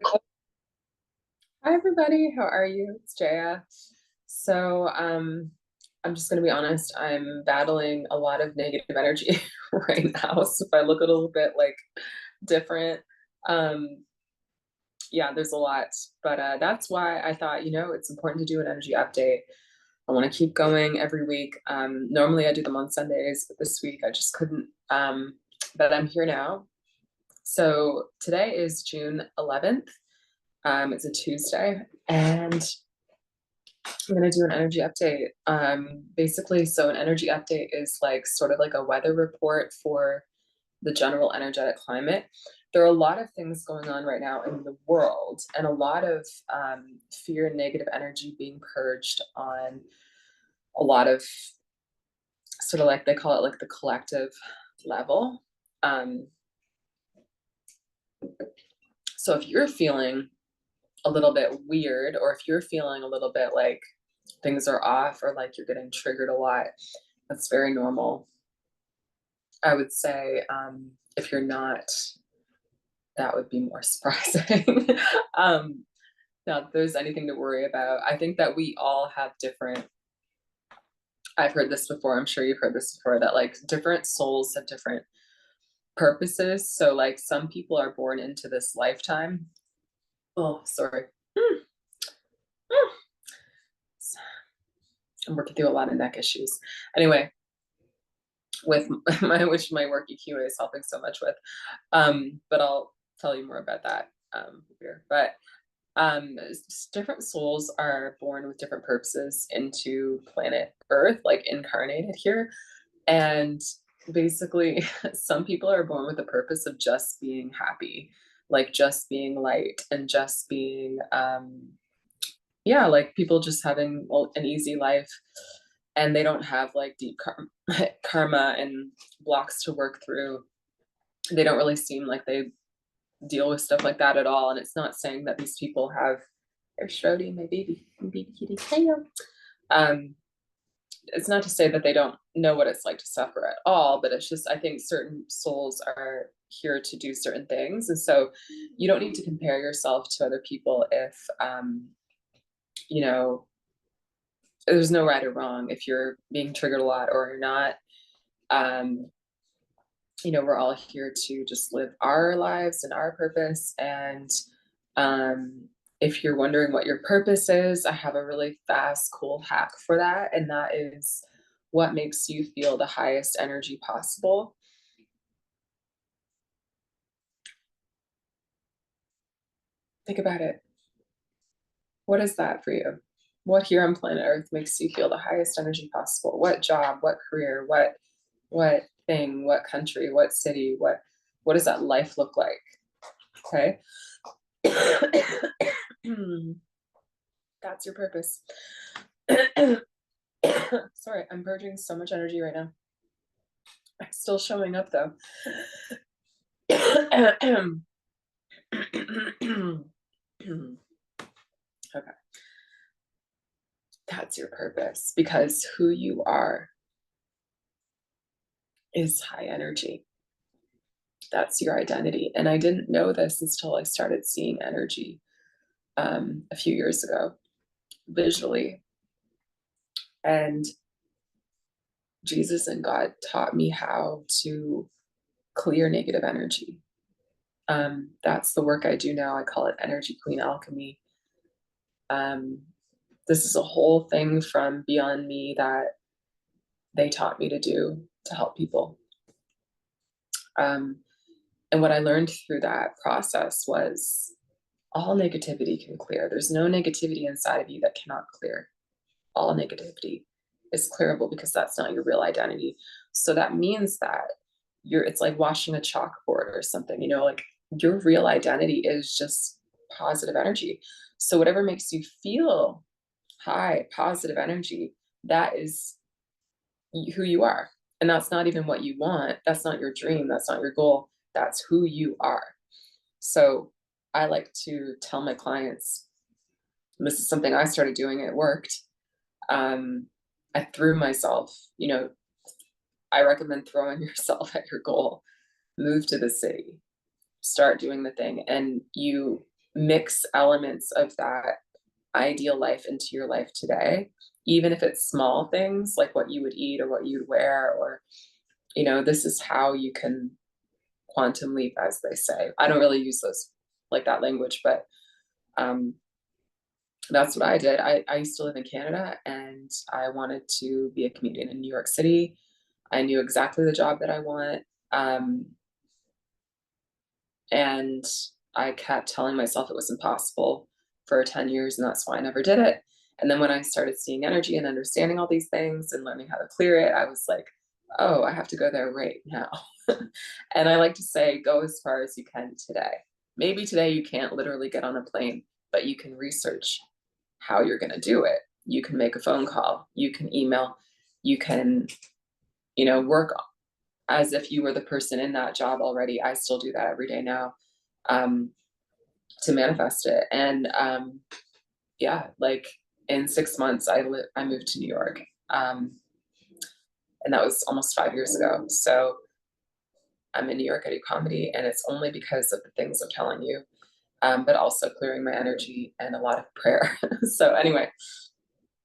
Hi everybody, how are you? It's Jaya. So, I'm just gonna be honest, I'm battling a lot of negative energy right now. So if I look a little bit like different, um, yeah, there's a lot. But that's why I thought, it's important to do an energy update. I want to keep going every week. Normally I do them on Sundays, but this week I just couldn't. But I'm here now. So today is June 11th. It's a Tuesday, and I'm gonna do an energy update. Basically, so an energy update is like sort of like a weather report for the general energetic climate. There are a lot of things going on right now in the world, and a lot of fear and negative energy being purged on a lot of sort of like they call it like the collective level. Um, so if you're feeling a little bit weird, or if you're feeling a little bit like things are off or like you're getting triggered a lot, that's very normal. I would say if you're not, that would be more surprising. um, Not that there's anything to worry about. I think that we all have different, I've heard this before, I'm sure you've heard this before, that like different souls have different purposes. So like some people are born into this lifetime. Oh, sorry. I'm working through a lot of neck issues. Anyway, with which my work EQA is helping so much with. But I'll tell you more about that here. But different souls are born with different purposes into planet Earth, like incarnated here. And basically, some people are born with the purpose of just being happy, like just being light and just being, yeah, like people just having an easy life, and they don't have like deep karma and blocks to work through. They don't really seem like they deal with stuff like that at all. And it's not saying that these people have, they're Shrody, my baby kitty. Hello. Um, it's not to say that they don't know what it's like to suffer at all, but it's just I think certain souls are here to do certain things, and so you don't need to compare yourself to other people if you know there's no right or wrong if you're being triggered a lot or you're not. Um, we're all here to just live our lives and our purpose. And if you're wondering what your purpose is, I have a really fast, cool hack for that. And that is what makes you feel the highest energy possible. Think about it. What is that for you? What here on planet Earth makes you feel the highest energy possible? What job, what career, what thing, what country, what city, what does that life look like? Okay. That's your purpose. Sorry, I'm purging so much energy right now. I'm still showing up though. Okay. That's your purpose, because who you are is high energy. That's your identity. And I didn't know this until I started seeing energy a few years ago visually. And Jesus and God taught me how to clear negative energy. That's the work I do now. I call it Energy Queen Alchemy. Um, this is a whole thing from beyond me that they taught me to do to help people. Um, and what I learned through that process was all negativity can clear. There's no negativity inside of you that cannot clear. All negativity is clearable because that's not your real identity. So that means that it's like washing a chalkboard or something, like your real identity is just positive energy. So whatever makes you feel high, positive energy, that is who you are. And that's not even what you want. That's not your dream. That's not your goal. That's who you are. So I like to tell my clients, this is something I started doing, it worked. I threw myself, I recommend throwing yourself at your goal. Move to the city, start doing the thing, and you mix elements of that ideal life into your life today, even if it's small things like what you would eat or what you'd wear, or, this is how you can quantum leap, as they say. I don't really use those like that language, but um, that's what I did. I used to live in Canada and I wanted to be a comedian in New York City. I knew exactly the job that I want. Um, and I kept telling myself it was impossible for 10 years, and that's why I never did it. And then when I started seeing energy and understanding all these things and learning how to clear it, I was like, oh, I have to go there right now. And I like to say, go as far as you can today. Maybe today you can't literally get on a plane, but you can research how you're going to do it. You can make a phone call, you can email, you can, work as if you were the person in that job already. I still do that every day now, um, to manifest it. And yeah, like in 6 months, I moved to New York, and that was almost 5 years ago. So I'm in New York. I do comedy, and it's only because of the things I'm telling you, but also clearing my energy and a lot of prayer. So anyway,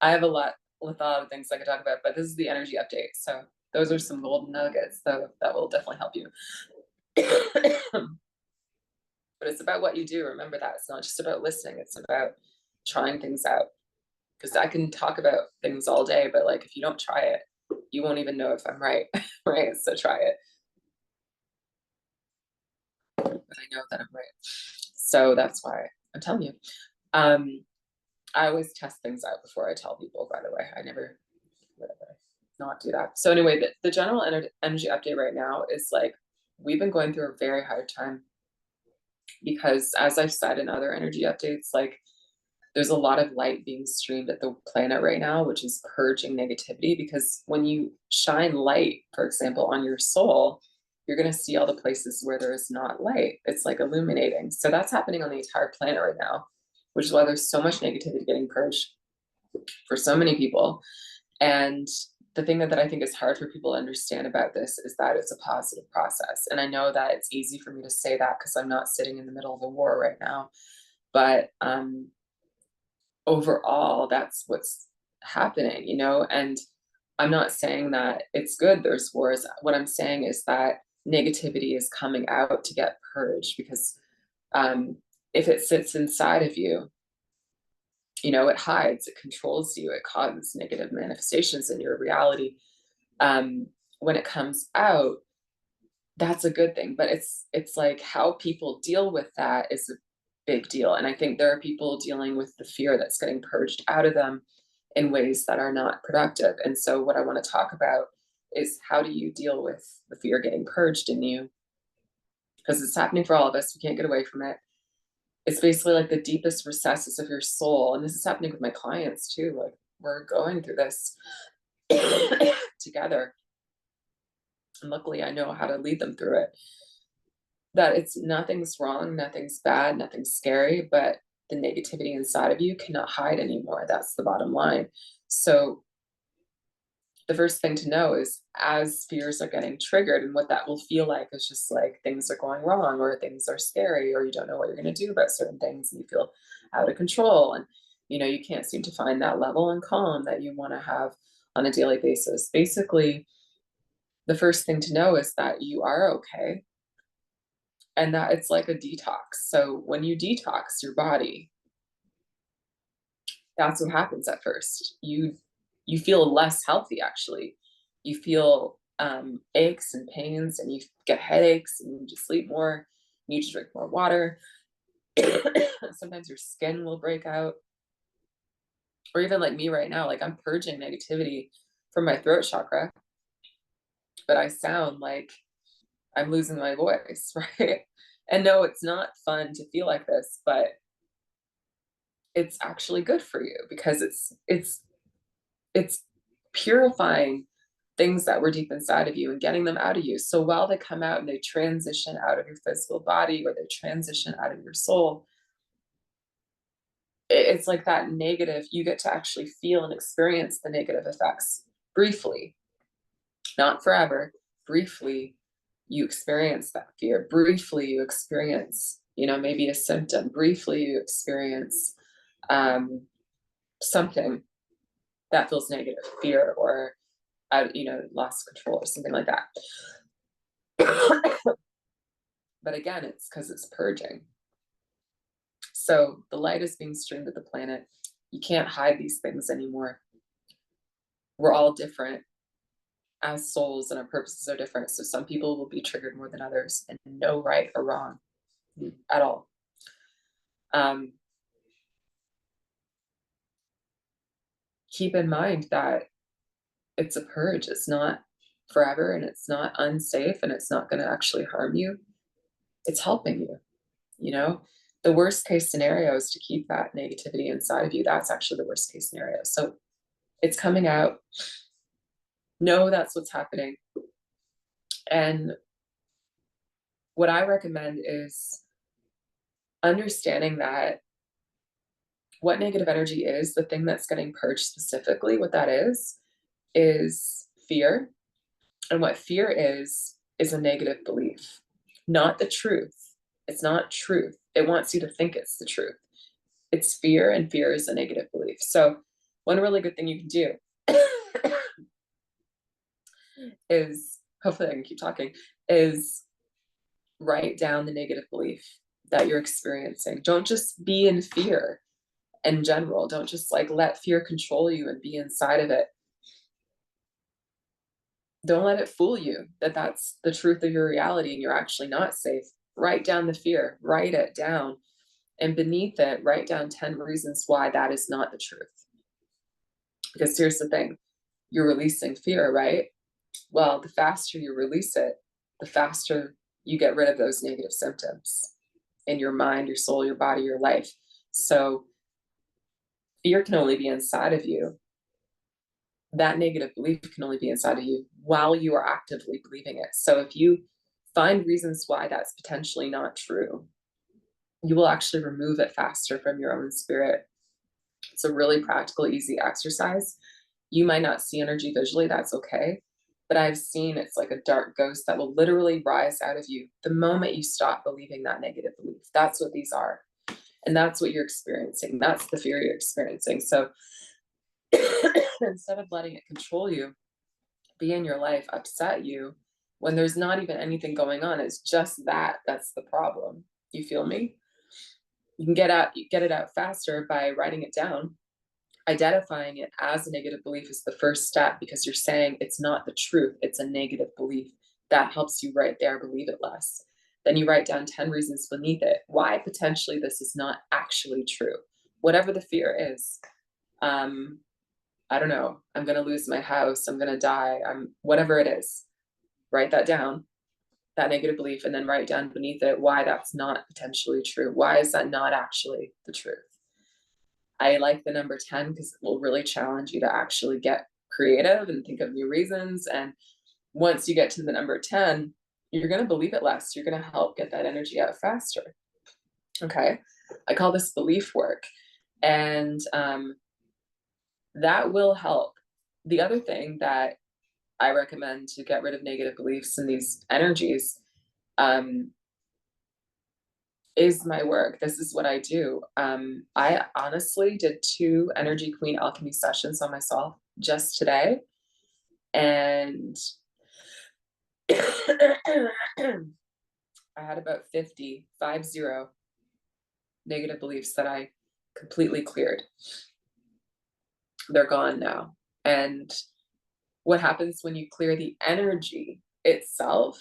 I have a lot with a lot of things I could talk about, but this is the energy update. So those are some golden nuggets that will definitely help you. But it's about what you do. Remember that it's not just about listening. It's about trying things out. Because I can talk about things all day, but like if you don't try it, you won't even know if I'm right. Right? So try it. But I know that I'm right. So that's why I'm telling you. Um, I always test things out before I tell people, by the way. I never whatever, not do that. So anyway, the general energy update right now is like we've been going through a very hard time because, as I've said in other energy updates, like there's a lot of light being streamed at the planet right now, which is purging negativity. Because when you shine light, for example, on your soul, you're going to see all the places where there is not light. It's like illuminating. So that's happening on the entire planet right now, which is why there's so much negativity getting purged for so many people. And the thing that I think is hard for people to understand about this is that it's a positive process. And I know that it's easy for me to say that because I'm not sitting in the middle of a war right now. But overall, that's what's happening, And I'm not saying that it's good there's wars. What I'm saying is that negativity is coming out to get purged because if it sits inside of you, it hides, it controls you, it causes negative manifestations in your reality. When it comes out, that's a good thing. But it's like how people deal with that is a big deal. And I think there are people dealing with the fear that's getting purged out of them in ways that are not productive. And so what I want to talk about is how do you deal with the fear getting purged in you? Because it's happening for all of us. We can't get away from it. It's basically like the deepest recesses of your soul. And this is happening with my clients too. Like we're going through this together. And luckily I know how to lead them through it. That it's nothing's wrong, nothing's bad, nothing's scary, but the negativity inside of you cannot hide anymore. That's the bottom line. So the first thing to know is as fears are getting triggered, and what that will feel like is just like things are going wrong or things are scary or you don't know what you're going to do about certain things and you feel out of control, and you can't seem to find that level and calm that you want to have on a daily basis. Basically, the first thing to know is that you are okay and that it's like a detox. So when you detox your body, that's what happens at first. You feel less healthy actually. You feel aches and pains and you get headaches and you need to sleep more, you need to drink more water. Sometimes your skin will break out. Or even like me right now, like I'm purging negativity from my throat chakra, but I sound like I'm losing my voice, right? And no, it's not fun to feel like this, but it's actually good for you because it's purifying things that were deep inside of you and getting them out of you. So while they come out and they transition out of your physical body or they transition out of your soul, it's like that negative, you get to actually feel and experience the negative effects briefly, not forever. Briefly, you experience that fear. Briefly, you experience maybe a symptom. Briefly, you experience something that feels negative, fear, or loss of control or something like that. But again, it's because it's purging. So the light is being streamed to the planet. You can't hide these things anymore. We're all different as souls, and our purposes are different. So some people will be triggered more than others, and no right or wrong at all. Keep in mind that it's a purge. It's not forever, and it's not unsafe, and it's not going to actually harm you. It's helping you. The worst case scenario is to keep that negativity inside of you. That's actually the worst case scenario. So it's coming out. Know that's what's happening. And what I recommend is understanding that what negative energy is, the thing that's getting purged specifically, what that is fear. And what fear is a negative belief, not the truth. It's not truth. It wants you to think it's the truth. It's fear, and fear is a negative belief. So one really good thing you can do is, hopefully I can keep talking, is write down the negative belief that you're experiencing. Don't just be in fear in general. Don't just let fear control you and be inside of it. Don't let it fool you that that's the truth of your reality and you're actually not safe. Write down the fear, write it down. And beneath it, write down 10 reasons why that is not the truth. Because here's the thing, you're releasing fear, right? Well, the faster you release it, the faster you get rid of those negative symptoms in your mind, your soul, your body, your life. So fear can only be inside of you. That negative belief can only be inside of you while you are actively believing it. So if you find reasons why that's potentially not true, you will actually remove it faster from your own spirit. It's a really practical, easy exercise. You might not see energy visually, that's okay. But I've seen it's like a dark ghost that will literally rise out of you the moment you stop believing that negative belief. That's what these are. And that's what you're experiencing. That's the fear you're experiencing. So instead of letting it control you, be in your life, upset you, when there's not even anything going on, it's just that's the problem. You feel me? You can get it out faster by writing it down. Identifying it as a negative belief is the first step, because you're saying it's not the truth, it's a negative belief. That helps you right there believe it less. Then you write down 10 reasons beneath it why potentially this is not actually true. Whatever the fear is, I don't know, I'm going to lose my house, I'm going to die, whatever it is, write that down, that negative belief, and then write down beneath it why that's not potentially true. Why is that not actually the truth? I like the number 10 because it will really challenge you to actually get creative and think of new reasons. And once you get to the number 10, you're going to believe it less. You're going to help get that energy out faster. Okay. I call this belief work. And that will help. The other thing that I recommend to get rid of negative beliefs and these energies is my work. This is what I do. I honestly did 2 Energy Queen alchemy sessions on myself just today. And I had about 50 negative beliefs that I completely cleared. They're gone now. And what happens when you clear the energy itself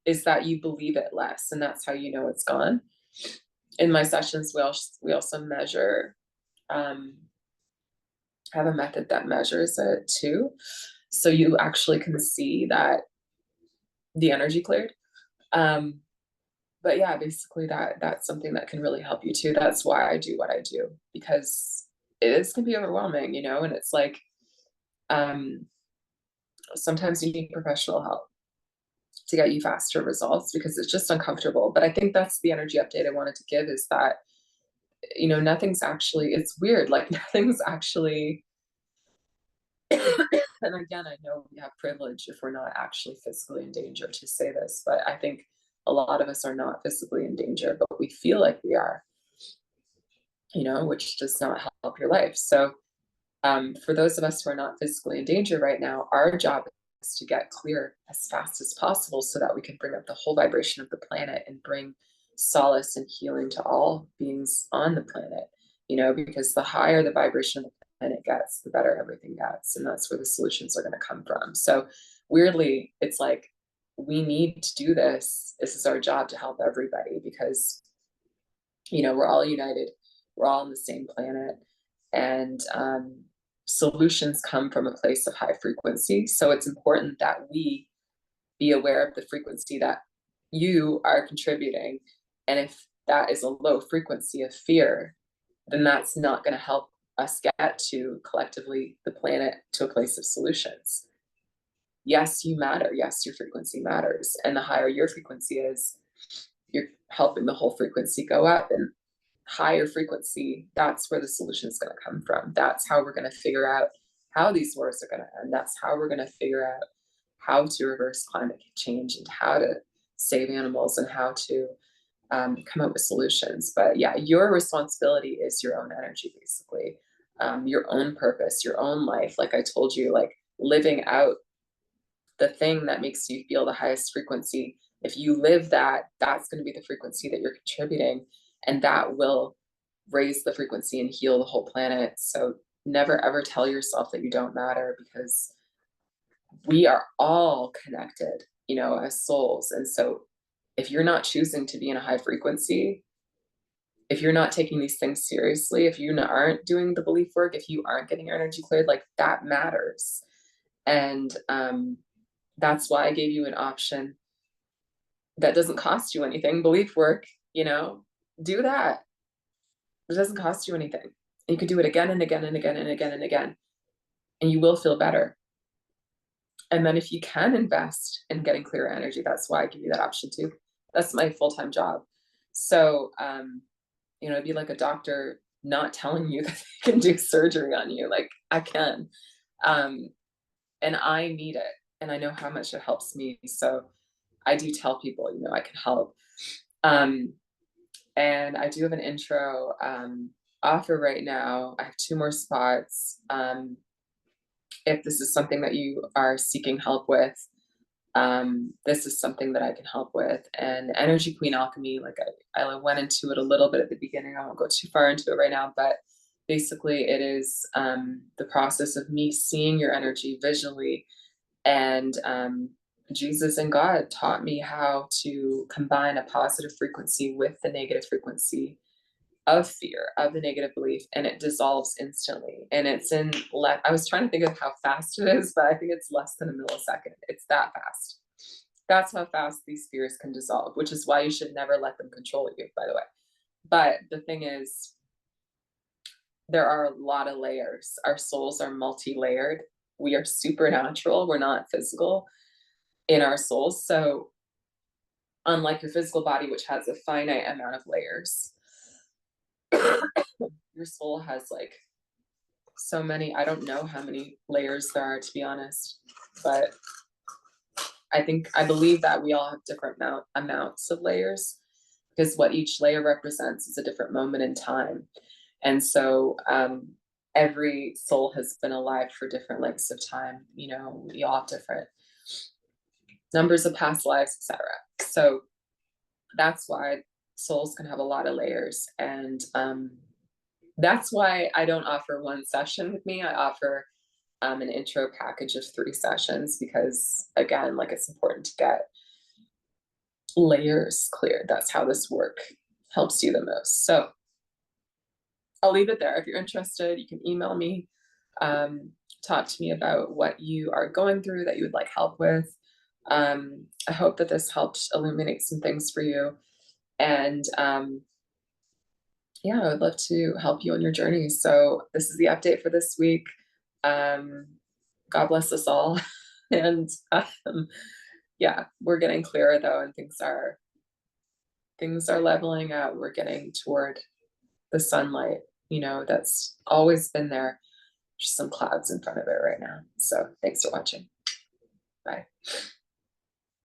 is that you believe it less, and that's how you know it's gone. In my sessions, we also measure, have a method that measures it too. So you actually can see that the energy cleared. But yeah, basically that's something that can really help you too. That's why I do what I do, because can be overwhelming, and it's like, sometimes you need professional help to get you faster results because it's just uncomfortable. But I think that's the energy update I wanted to give, is that, nothing's actually, it's weird, like nothing's actually, and again, I know we have privilege if we're not actually physically in danger to say this, but I think a lot of us are not physically in danger, but we feel like we are, which does not help your life. So for those of us who are not physically in danger right now, our job is to get clear as fast as possible so that we can bring up the whole vibration of the planet and bring solace and healing to all beings on the planet, because the higher the vibration of the planet gets, the better everything gets. And that's where the solutions are going to come from. So weirdly, it's like, we need to do this. This is our job to help everybody because, we're all united. We're all on the same planet. And solutions come from a place of high frequency. So it's important that we be aware of the frequency that you are contributing. And if that is a low frequency of fear, then that's not going to help us get to collectively the planet to a place of solutions. Yes, you matter. Yes, your frequency matters. And the higher your frequency is, you're helping the whole frequency go up. And higher frequency, that's where the solution is going to come from. That's how we're going to figure out how these wars are going to end. That's how we're going to figure out how to reverse climate change and how to save animals and how to come up with solutions. But yeah, your responsibility is your own energy, basically, your own purpose, your own life. Like I told you, like living out the thing that makes you feel the highest frequency. If you live that, that's going to be the frequency that you're contributing, and that will raise the frequency and heal the whole planet. So never ever tell yourself that you don't matter, because we are all connected, as souls. And so if you're not choosing to be in a high frequency, if you're not taking these things seriously, if you aren't doing the belief work, if you aren't getting your energy cleared, like that matters. And that's why I gave you an option that doesn't cost you anything. Belief work, do that. It doesn't cost you anything. You can do it again and again and again and again and again, and you will feel better. And then if you can invest in getting clearer energy, that's why I give you that option too. That's my full-time job. So, it'd be like a doctor not telling you that they can do surgery on you. Like I can. And I need it. And I know how much it helps me. So I do tell people, I can help. And I do have an intro offer right now. I have 2 more spots. If this is something that you are seeking help with, this is something that I can help with. And Energy Queen Alchemy, like I went into it a little bit at the beginning. I won't go too far into it right now, but basically it is the process of me seeing your energy visually. And Jesus and God taught me how to combine a positive frequency with the negative frequency of fear, of the negative belief, and it dissolves instantly. And it's I was trying to think of how fast it is, but I think it's less than a millisecond. It's that fast. That's how fast these fears can dissolve, which is why you should never let them control you, by the way. But the thing is, there are a lot of layers. Our souls are multi-layered. We are supernatural. We're not physical in our souls. So unlike your physical body, which has a finite amount of layers, your soul has like so many. I don't know how many layers there are, to be honest, but I believe that we all have different amounts of layers, because what each layer represents is a different moment in time. And so every soul has been alive for different lengths of time. We all have different numbers of past lives, etc. So that's why souls can have a lot of layers. And that's why I don't offer one session with me. I offer an intro package of 3 sessions, because again, like it's important to get layers cleared. That's how this work helps you the most. So I'll leave it there. If you're interested, you can email me, talk to me about what you are going through that you would like help with. I hope that this helped illuminate some things for you. And yeah, I would love to help you on your journey. So this is the update for this week. God bless us all. And yeah, we're getting clearer though, and things are leveling out. We're getting toward the sunlight, that's always been there. Just some clouds in front of it right now. So thanks for watching. Bye.